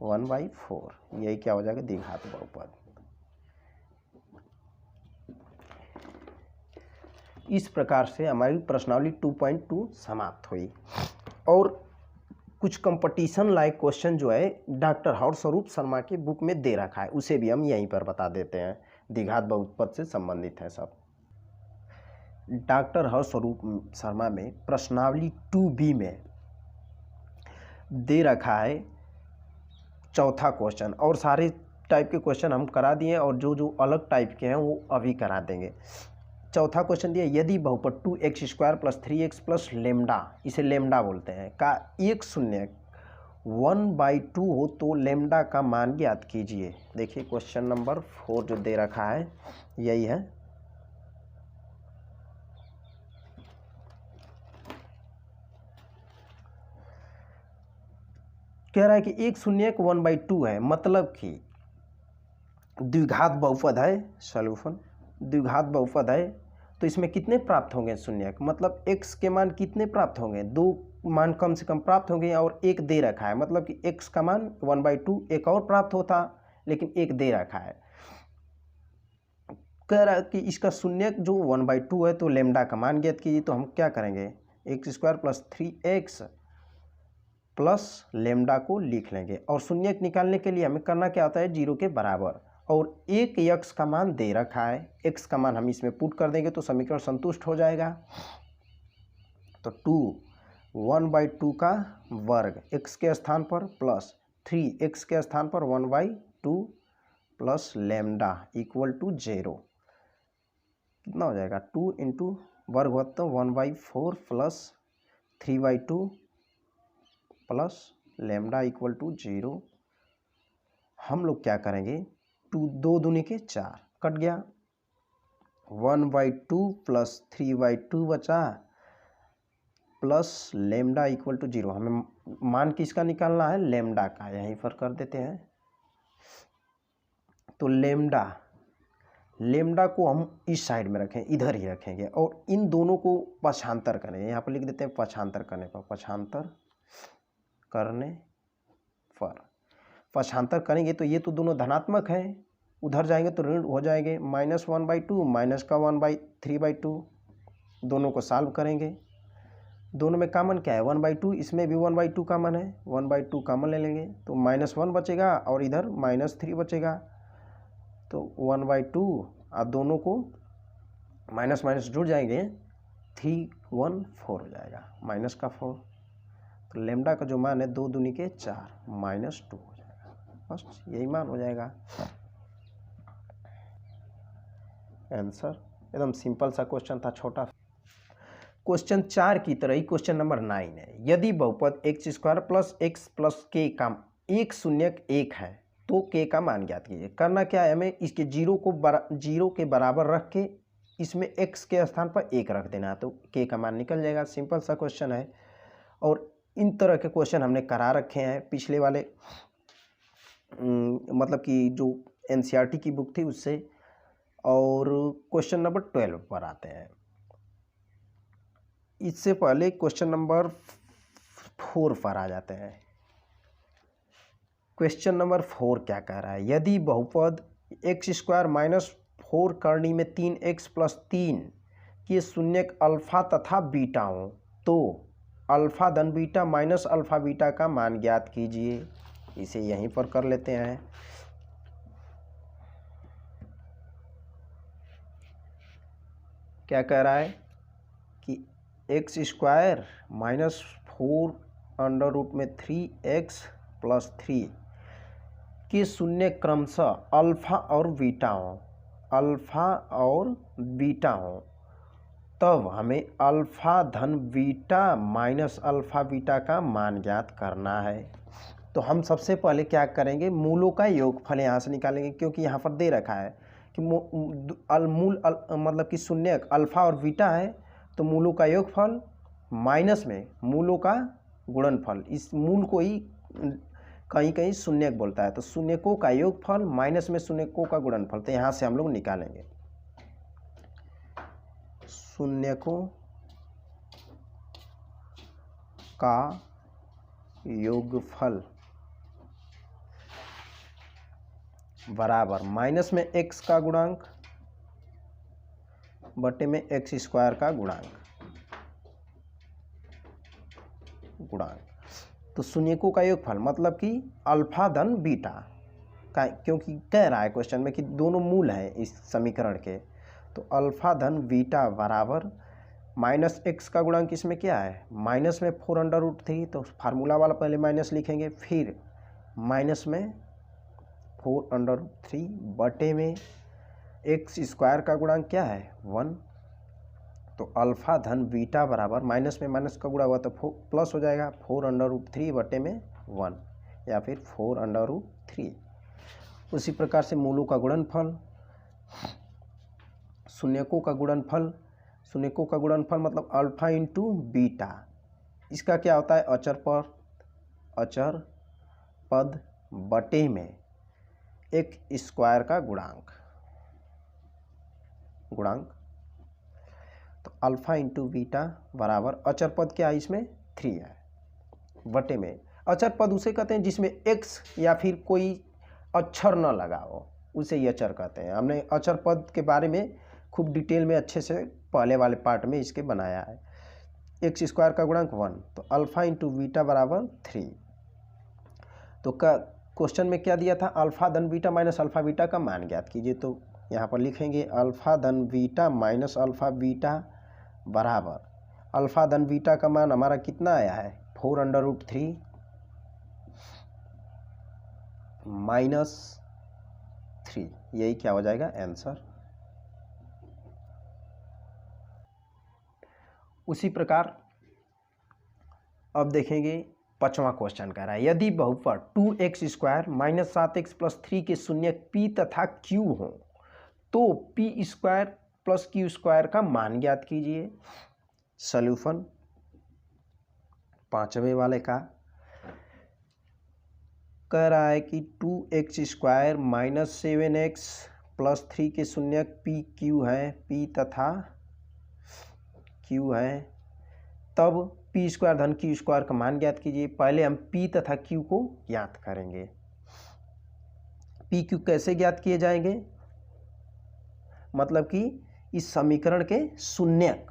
[SPEAKER 1] 1/4, यही क्या हो जाएगा द्विघात बहुपद। इस प्रकार से हमारी प्रश्नावली 2.2 समाप्त हुई। और कुछ कंपटीशन लाइक क्वेश्चन जो है डॉक्टर हरस्वरूप शर्मा के बुक में दे रखा है, उसे भी हम यहीं पर बता देते हैं, द्विघात बहुपद से संबंधित है सब। डॉक्टर हरस्वरूप शर्मा में प्रश्नावली 2B में दे रखा है चौथा क्वेश्चन, और सारे टाइप के क्वेश्चन हम करा दिए और जो जो अलग टाइप के हैं वो अभी करा देंगे। चौथा क्वेश्चन दिया, यदि बहुपद 2x² + 3x + लेमडा, इसे लेमडा बोलते हैं, का एक शून्य 1/2 हो तो लेमडा का मान ज्ञात कीजिए। देखिए क्वेश्चन नंबर 4 जो दे रखा है यही है। कह रहा है कि एक शून्य 1/2 है, मतलब कि द्विघात बहुपद है, सॉल्यूशन द्विघात बहुपद है, तो इसमें कितने प्राप्त होंगे शून्य, मतलब x के मान कितने प्राप्त होंगे, 2 मान कम से कम प्राप्त होंगे और 1 दे रखा है, मतलब कि x का मान 1/2 एक और प्राप्त होता लेकिन 1 दे रखा है। कह रहा है कि इसका शून्य जो 1/2 है तो लेमडा का मान ज्ञात कीजिए, तो हम क्या करेंगे x² + 3x प्लस लेमडा को लिख लेंगे और शून्य निकालने के लिए हमें करना क्या होता है 0 के बराबर, और एक x का मान दे रखा है, x का मान हम इसमें पुट कर देंगे तो समीकरण संतुष्ट हो जाएगा। तो 1/2 का वर्ग x के स्थान पर प्लस 3x के स्थान पर 1/2 प्लस लेमडा इक्वल टू 0, कितना हो जाएगा 2 इंटू वर्ग होता तो 1/4 plus 3/2 plus lambda equal to 0। हम लोग क्या करेंगे 2 दूनी के 4 कट गया, 1/2 प्लस 3/2 बचा प्लस लेमडा इक्वल टू 0। हमें मान किसका निकालना है लेमडा का, यहीं पर कर देते हैं। तो लेमडा को हम इस साइड में रखें, इधर ही रखेंगे और इन दोनों को पक्षांतर करेंगे, यहाँ पर लिख देते हैं पक्षांतर करने पर, पक्षांतर करने पर पक्षांतर करेंगे तो ये तो दोनों धनात्मक हैं, उधर जाएंगे तो ऋण हो जाएंगे, -1/2 माइनस का 1/3/2, दोनों को सॉल्व करेंगे, दोनों में कॉमन क्या है 1/2, इसमें भी 1/2 कॉमन है, 1/2 कॉमन ले लेंगे तो -1 बचेगा और इधर -3 बचेगा, तो 1/2 और दोनों को माइनस माइनस जुड़ जाएंगे 314 हो जाएगा, माइनस का 4, तो लेमडा का जो मान है 2 दूनी के 4 -2 हो जाएगा, बस यही मान हो जाएगा आंसर। एकदम सिंपल सा क्वेश्चन था, छोटा। क्वेश्चन 4 की तरह ही क्वेश्चन नंबर 9 है, यदि बहुपद x² + x + k का एक शून्यक 1 है तो k का मान ज्ञात कीजिए। करना क्या है हमें इसके 0 के बराबर रख के इसमें x के स्थान पर 1 रख देना है तो k का मान निकल जाएगा, सिंपल सा क्वेश्चन है। और इन तरह के क्वेश्चन हमने करा रखे हैं पिछले वाले मतलब कि जो NCERT की बुक थी उससे। और क्वेश्चन नंबर 12 पर आते हैं। इससे पहले क्वेश्चन नंबर 4 पर आ जाते हैं। क्वेश्चन नंबर 4 क्या कह रहा है, यदि बहुपद x² - 4 करनी में 3x + 3 के शून्यक अल्फा तथा बीटा हो तो अल्फ़ा धन बीटा माइनस अल्फ़ा बीटा का मान ज्ञात कीजिए। इसे यहीं पर कर लेते हैं। क्या कह रहा है कि एक्स स्क्वायर माइनस 4√3x + 3 के शून्य क्रमशः अल्फ़ा और बीटा हो, तब हमें अल्फ़ा धन बीटा माइनस अल्फ़ा बीटा का मान ज्ञात करना है। तो हम सबसे पहले क्या करेंगे, मूलों का योगफल यहाँ से निकालेंगे, क्योंकि यहाँ पर दे रखा है कि मतलब कि शून्य अल्फ़ा और बीटा है, तो मूलों का योगफल माइनस में मूलों का गुणनफल, इस मूल को ही कहीं कहीं शून्यक बोलता है, तो शून्यकों का योगफल माइनस में शून्यकों का गुणनफल। तो यहाँ से हम लोग निकालेंगे शून्यकों का योगफल बराबर माइनस में x का गुणांक बटे में x स्क्वायर का गुणांक। तो शून्यकों का योगफल मतलब कि अल्फा धन बीटा का, क्योंकि कह रहा है क्वेश्चन में कि दोनों मूल हैं इस समीकरण के, तो अल्फा धन बीटा बराबर माइनस x का गुणांक इसमें क्या है, माइनस में 4√3, तो फार्मूला वाला पहले माइनस लिखेंगे, फिर माइनस में 4√3 बटे में x स्क्वायर का गुणांक क्या है 1, तो अल्फ़ा धन बीटा बराबर माइनस में माइनस का गुणा हुआ तो प्लस हो जाएगा 4√3 बटे में 1 या फिर 4√3। उसी प्रकार से मूलों का गुणनफल, शून्यकों का गुणनफल, शून्यकों का गुणनफल मतलब अल्फ़ा इंटू बीटा, इसका क्या होता है अचर पद बटे में एक स्क्वायर का गुणांक। तो अल्फ़ा इंटू बीटा बराबर अचर पद क्या है इसमें 3 है, बटे में अचर पद उसे कहते हैं जिसमें x या फिर कोई अक्षर न लगा हो, उसे ही अचर कहते हैं। हमने अचर पद के बारे में खूब डिटेल में अच्छे से पहले वाले पार्ट में इसके बनाया है। एक्स स्क्वायर का गुणांक 1, तो अल्फ़ा इंटू बीटा बराबर 3। तो क्वेश्चन में क्या दिया था, अल्फ़ा धन बीटा माइनस अल्फ़ा बीटा का मान ज्ञात कीजिए। तो यहाँ पर लिखेंगे अल्फ़ा धन बीटा माइनस अल्फ़ा बीटा बराबर, अल्फ़ा धन बीटा का मान हमारा कितना आया है 4√3 माइनस 3, यही क्या हो जाएगा आंसर। उसी प्रकार अब देखेंगे 5वां क्वेश्चन कह रहा है, यदि बहुपद 2x स्क्वायर माइनस 7x + 3 के शून्यक p तथा q हो, तो p square plus q square का मान ज्ञात कीजिए। सॉल्यूशन 5वें वाले का कह रहा है कि 2x स्क्वायर माइनस 7x + 3 के शून्यक p q है, p तथा q है, तब p स्क्वायर धन q स्क्वायर का मान ज्ञात कीजिए। पहले हम p तथा q को ज्ञात करेंगे। p q कैसे ज्ञात किए जाएंगे, मतलब कि इस समीकरण के शून्यक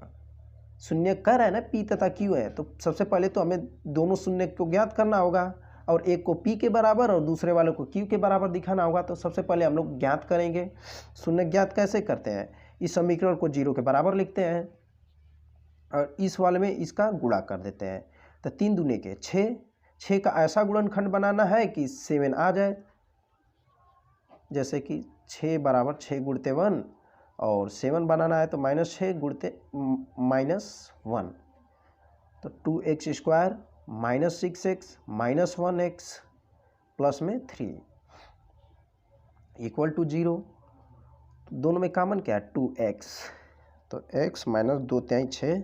[SPEAKER 1] कह रहा है ना p तथा q है, तो सबसे पहले तो हमें दोनों शून्यक को ज्ञात करना होगा और एक को p के बराबर और दूसरे वाले को q के बराबर दिखाना होगा। तो सबसे पहले हम लोग ज्ञात करेंगे। शून्यक ज्ञात कैसे करते हैं, इस समीकरण को 0 के बराबर लिखते हैं और इस वाले में इसका गुणा कर देते हैं। तो 3 दूनी के 6 का ऐसा गुणनखंड बनाना है कि 7 आ जाए, जैसे कि 6 बराबर 6 गुणते 1 और 7 बनाना है तो -6 गुणते -1, तो 2x square minus 6x minus 1x plus में 3 इक्वल टू 0। दोनों में कॉमन क्या है 2x, तो x माइनस 2 तिहाई 6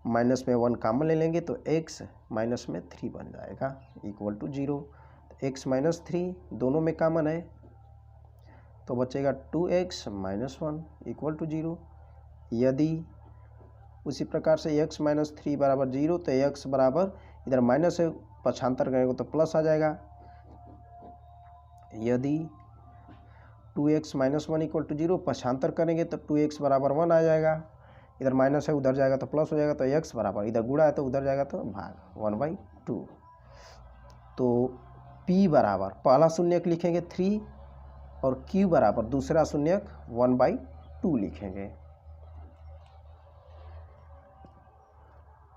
[SPEAKER 1] माइनस में 1 कॉमन ले लेंगे तो x माइनस में 3 बन जाएगा इक्वल टू 0। तो x माइनस 3 दोनों में कॉमन है तो बचेगा 2x माइनस 1 इक्वल टू 0। यदि उसी प्रकार से x माइनस 3 बराबर 0, तो x बराबर इधर माइनस है पक्षांतर करेंगे तो प्लस आ जाएगा। यदि 2x माइनस 1 इक्वल टू 0 पक्षांतर करेंगे तो 2x बराबर 1 आ जाएगा। इधर माइनस है, उधर जाएगा तो प्लस हो जाएगा, तो x बराबर, इधर गुणा है तो उधर जाएगा तो भाग 1/2। तो p बराबर पहला शून्यक लिखेंगे 3 और q बराबर दूसरा शून्यक 1/2 लिखेंगे।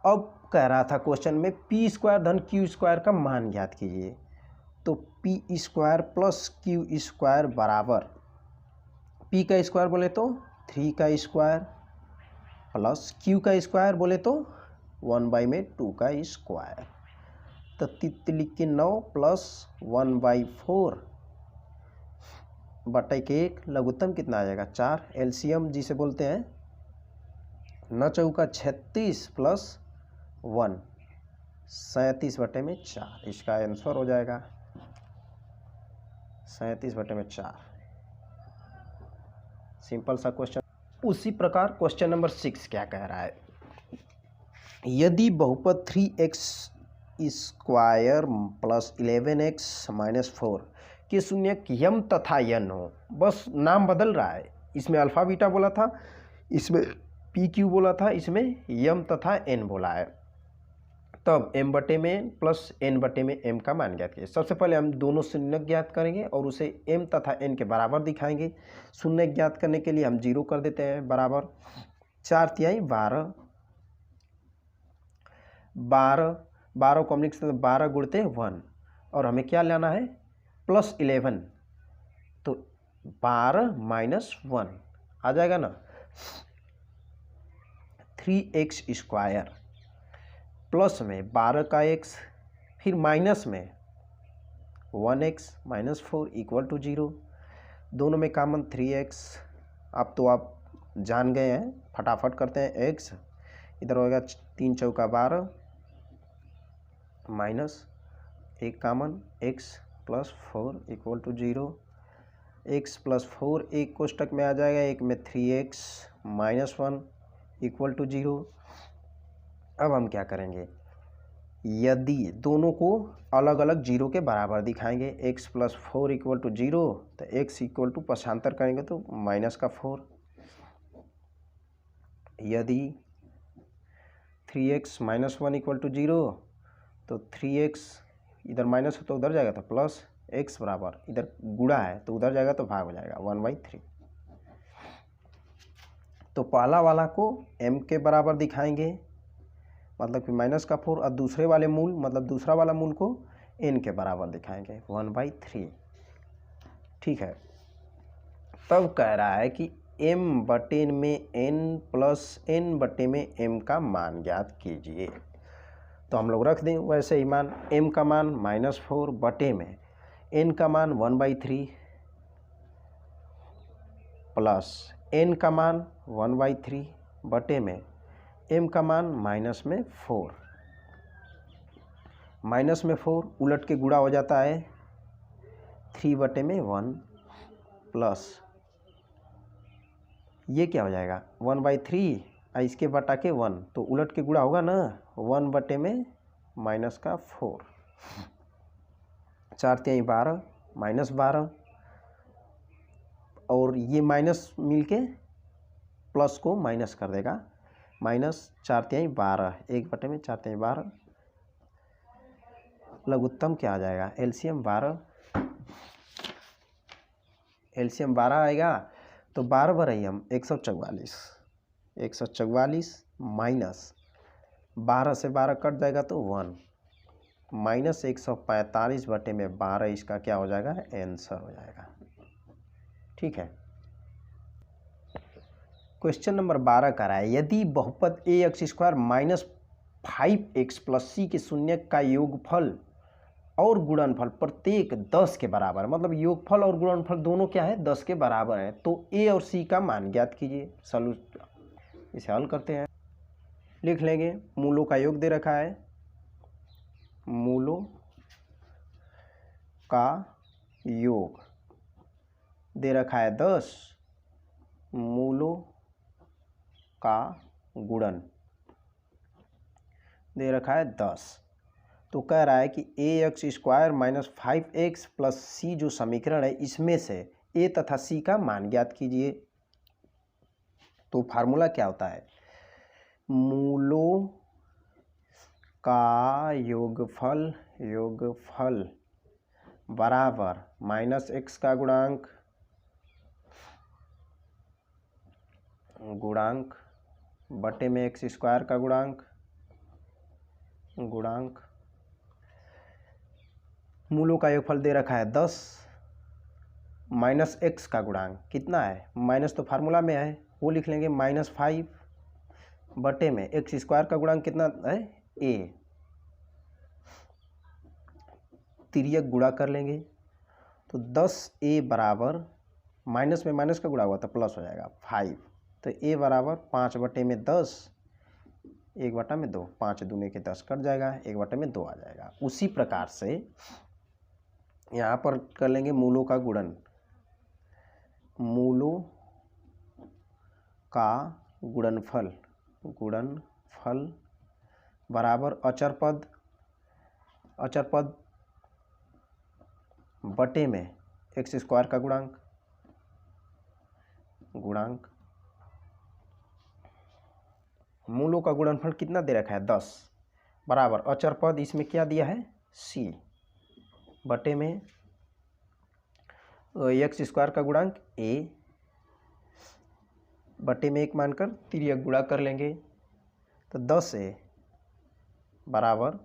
[SPEAKER 1] अब कह रहा था क्वेश्चन में पी स्क्वायर धन क्यू स्क्वायर का मान ज्ञात कीजिए। तो P square plus Q square बराबर, पी का स्क्वायर बोले तो 3 का स्क्वायर प्लस क्यू का स्क्वायर बोले तो 1/2 का स्क्वायर। तो 3 के 9 प्लस 1/4 बटा के 1, लघुत्तम कितना आ जाएगा 4, एलसीएम जिसे बोलते हैं 9 चौका 36 प्लस 1 37/4, इसका आंसर हो जाएगा 37/4। सिंपल सा क्वेश्चन। उसी प्रकार क्वेश्चन नंबर 6 क्या कह रहा है, यदि बहुपद 3x square plus 11x minus 4 के शून्यक यम तथा यन हो, बस नाम बदल रहा है, इसमें अल्फा बीटा बोला था, इसमें पी क्यू बोला था, इसमें यम तथा एन बोला है, तब m बटे में n प्लस n बटे में m का मान ज्ञात कीजिए। सबसे पहले हम दोनों शून्यक ज्ञात करेंगे और उसे m तथा n के बराबर दिखाएंगे। शून्यक ज्ञात करने के लिए हम 0 कर देते हैं, बराबर 4 × 12, 12 को हम लिख सकते हैं 12 गुणते 1, और हमें क्या लेना है प्लस 11, तो 12 माइनस 1 आ जाएगा ना, 3x स्क्वायर प्लस में 12 का x, फिर माइनस में 1x माइनस 4 इक्वल टू 0, दोनों में कॉमन 3x। अब तो आप जान गए हैं, फटाफट करते हैं, x इधर होगा 3 चौका 12 minus 1 common x plus 4 equal to 0, x plus 4 एक कोष्टक में आ जाएगा, एक में 3x माइनस 1 इक्वल टू 0। अब हम क्या करेंगे, यदि दोनों को अलग अलग 0 के बराबर दिखाएंगे, x प्लस 4 इक्वल टू 0, तो x इक्वल टू पक्षांतर करेंगे तो माइनस का 4, यदि 3x माइनस 1 इक्वल टू 0, तो 3x इधर माइनस हो तो उधर जाएगा तो प्लस, x बराबर इधर गुणा है तो उधर जाएगा तो भाग हो जाएगा 1/3। तो पहला वाला को m के बराबर दिखाएंगे, मतलब कि माइनस का 4, और दूसरे वाले मूल मतलब दूसरा वाला मूल को n के बराबर दिखाएंगे 1/3। ठीक है, तब कह रहा है कि m बटे में n प्लस n बटे में m का मान ज्ञात कीजिए। तो हम लोग रख दें वैसे ही मान, m का मान -4 बटे में n का मान 1/3 प्लस n का मान 1/3 बटे में m का मान माइनस में 4, माइनस में 4 उलट के गुणा हो जाता है 3 बटे में 1 प्लस ये क्या हो जाएगा 1/3, इसके बटा के 1, तो उलट के गुणा होगा ना 1 बटे में माइनस का 4, 4 × 12 माइनस 12, और ये माइनस मिलके प्लस को माइनस कर देगा, माइनस 4 × 12, 1 बटे में 4 × 12, लघुत्तम क्या आ जाएगा एलसीएम 12, एलसीएम 12 आएगा, तो 12 बराई हम 144, 144 माइनस 12 से 12 कट जाएगा तो 1, माइनस 145 बटे में 12, इसका क्या हो जाएगा आंसर हो जाएगा। ठीक है, क्वेश्चन नंबर 12 का है, यदि बहुपद ax square minus 5x plus c के शून्यक का योगफल और गुणनफल प्रत्येक 10 के बराबर, मतलब योगफल और गुणनफल दोनों क्या है 10 के बराबर है, तो a और c का मान ज्ञात कीजिए। इसे हल करते हैं, लिख लेंगे, मूलों का योग दे रखा है, मूलों का योग दे रखा है 10, मूलों का गुणन दे रखा है 10। तो कह रहा है कि ax square minus 5x plus c जो समीकरण है इसमें से a तथा c का मान ज्ञात कीजिए। तो फार्मूला क्या होता है, मूलों का योगफल बराबर -x का गुणांक बटे में x² का गुणांक मूलों का योगफल दे रखा है 10 -x का गुणांक कितना है, माइनस तो फार्मूला में है वो लिख लेंगे -5 बटे में x² का गुणांक कितना है a, तिर्यक गुणा कर लेंगे तो 10a बराबर माइनस में माइनस का गुणा हुआ तो प्लस हो जाएगा 5, तो a बराबर 5 बटे में 10, 1 बटा में 2, 5 दूने के 10 कट जाएगा, 1 बटे में 2 आ जाएगा। उसी प्रकार से यहाँ पर कर लेंगे मूलों का गुणन, मूलों का गुणनफल बराबर अचर पद बटे में x² का गुणांक मूलों का गुणनफल कितना दे रखा है 10 बराबर अचर पद इसमें क्या दिया है c बटे में x² का गुणांक a बटे में 1 मानकर तिर्यक गुणा कर लेंगे तो 10a बराबर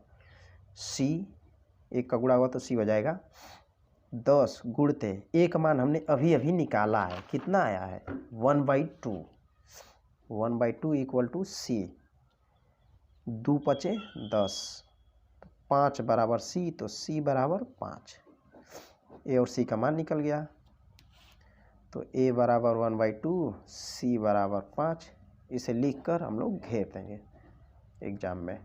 [SPEAKER 1] c, 1 का गुणा हुआ तो c हो जाएगा 10 गुणते a का मान हमने अभी निकाला है, कितना आया है 1/2 इक्वल टू c, 2 पचे 10, 5 बराबर c, तो c बराबर 5, a और c का मान निकल गया तो a बराबर 1/2, c बराबर 5, इसे लिखकर हम लोग घेर देंगे एग्जाम में।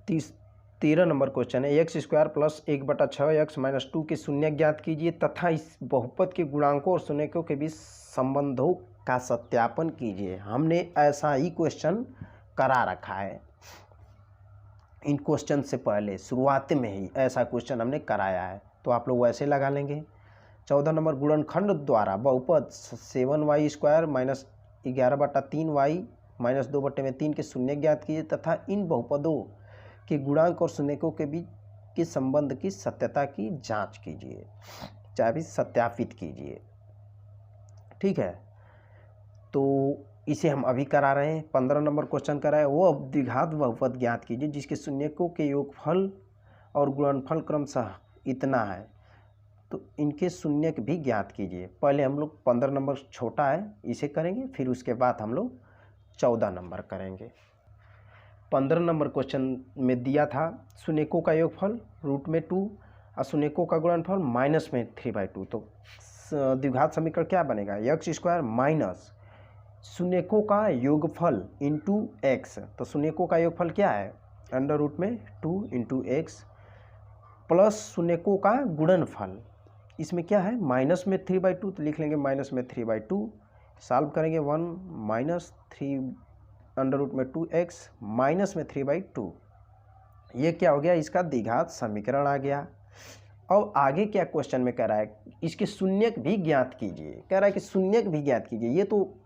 [SPEAKER 1] 13 नंबर क्वेश्चन है x² + 1/6x - 2 के शून्य ज्ञात कीजिए तथा इस बहुपद के गुणांकों और शून्यकों के बीच संबंधों का सत्यापन कीजिए। हमने ऐसा ही क्वेश्चन करा रखा है, इन क्वेश्चन से पहले शुरुआत में ही ऐसा क्वेश्चन हमने कराया है, तो आप लोग वैसे लगा लेंगे। 14 नंबर गुणनखंड द्वारा बहुपद 7y² - 11/3y - 2/3 के शून्य ज्ञात कीजिए तथा इन बहुपदों के गुणांक और शून्यकों के बीच के संबंध की सत्यता की जांच कीजिए, चाहे भी सत्यापित कीजिए। ठीक है, तो इसे हम अभी करा रहे हैं। 15 नंबर क्वेश्चन कराए, वो अब द्विघात बहुपद ज्ञात कीजिए जिसके शून्यकों के योगफल और गुणनफल क्रमशः इतना है, तो इनके शून्यक भी ज्ञात कीजिए। पहले हम लोग 15 नंबर छोटा है इसे करेंगे, फिर उसके बाद हम लोग 14 नंबर करेंगे। 15 नंबर क्वेश्चन में दिया था शून्यकों का योगफल √2 और शून्यकों का गुणनफल -3/2, तो द्विघात समीकरण क्या बनेगा x² माइनस शून्यकों का योगफल इंटू x, तो शून्यकों का योगफल क्या है √2 इंटू x प्लस शून्यकों का गुणनफल, इसमें क्या है -3/2, तो लिख लेंगे -3/2, सॉल्व करेंगे 1 - 3 √2x -3/2, ये क्या हो गया इसका द्विघात समीकरण आ गया। अब आगे क्या क्वेश्चन में कह रहा है, इसके शून्यक भी ज्ञात कीजिए, कह रहा है कि शून्यक भी ज्ञात कीजिए। ये तो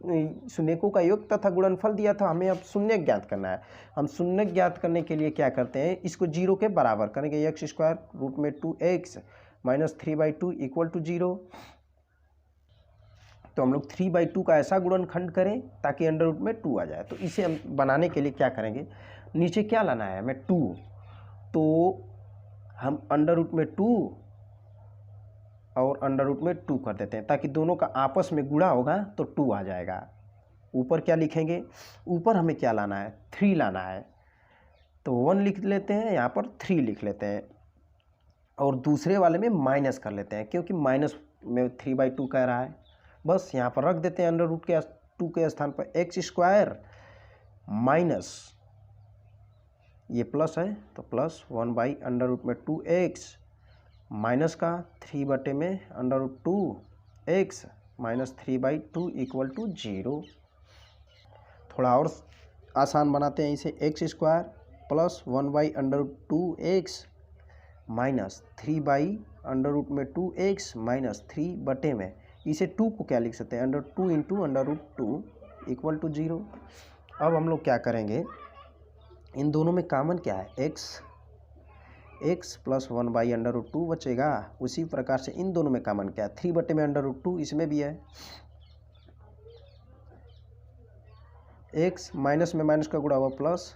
[SPEAKER 1] शून्यकों का योग तथा गुणनफल दिया था, हमें अब शून्यक ज्ञात करना है। हम शून्यक ज्ञात करने के लिए क्या करते हैं, इसको 0 के बराबर करेंगे, x² √2x -3/2 इक्वल टू 0, तो हम लोग 3/2 का ऐसा गुणनखंड करें ताकि √2 आ जाए। तो इसे हम बनाने के लिए क्या करेंगे, नीचे क्या लाना है हमें 2, तो हम √2 और √2 कर देते हैं ताकि दोनों का आपस में गुणा होगा तो 2 आ जाएगा। ऊपर क्या लिखेंगे, ऊपर हमें क्या लाना है 3 लाना है, तो 1 लिख लेते हैं, यहाँ पर 3 लिख लेते हैं और दूसरे वाले में माइनस कर लेते हैं क्योंकि माइनस में 3/2 कह रहा है। बस यहाँ पर रख देते हैं √2 के स्थान पर x² माइनस ये प्लस है तो प्लस 1/√2x माइनस का 3 बटे में √2x -3/2 इक्वल टू 0। थोड़ा और आसान बनाते हैं इसे, x² plus 1/√2x minus 3/√2x -3 बटे में, इसे 2 को क्या लिख सकते हैं √2 इंटू √2 इक्वल टू 0। अब हम लोग क्या करेंगे, इन दोनों में कॉमन क्या है, x प्लस 1/√2 बचेगा। उसी प्रकार से इन दोनों में कॉमन क्या है, 3/√2 इसमें भी है। x माइनस में माइनस का गुणा हुआ plus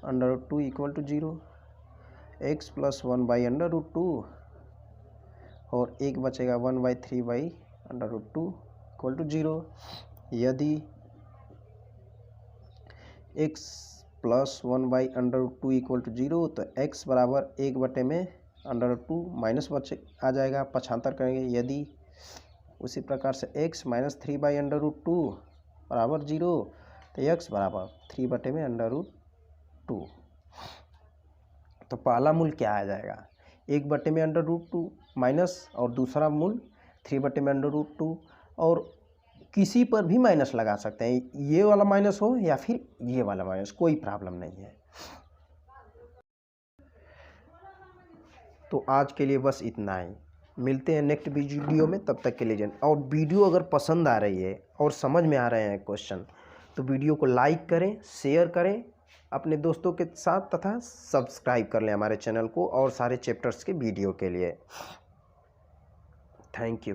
[SPEAKER 1] √2 equal to 0। x plus 1/√2 और एक बचेगा 1/3/√2 इक्वल टू 0। यदि x प्लस 1/√2 इक्वल टू 0 तो x बराबर 1/√2 माइनस बचे आ जाएगा, पक्षांतर करेंगे। यदि उसी प्रकार से x माइनस 3/√2 बराबर 0 तो x बराबर 3/√2। तो पहला मूल क्या आ जाएगा, 1/√2 माइनस और दूसरा मूल 3/√2, और किसी पर भी माइनस लगा सकते हैं, ये वाला माइनस हो या फिर ये वाला माइनस, कोई प्रॉब्लम नहीं है। तो आज के लिए बस इतना ही, मिलते हैं नेक्स्ट वीडियो में, तब तक के लिए और वीडियो अगर पसंद आ रही है और समझ में आ रहे हैं क्वेश्चन तो वीडियो को लाइक करें, शेयर करें अपने दोस्तों के साथ, तथा सब्सक्राइब कर लें हमारे चैनल को और सारे चैप्टर्स के वीडियो के लिए। Thank you.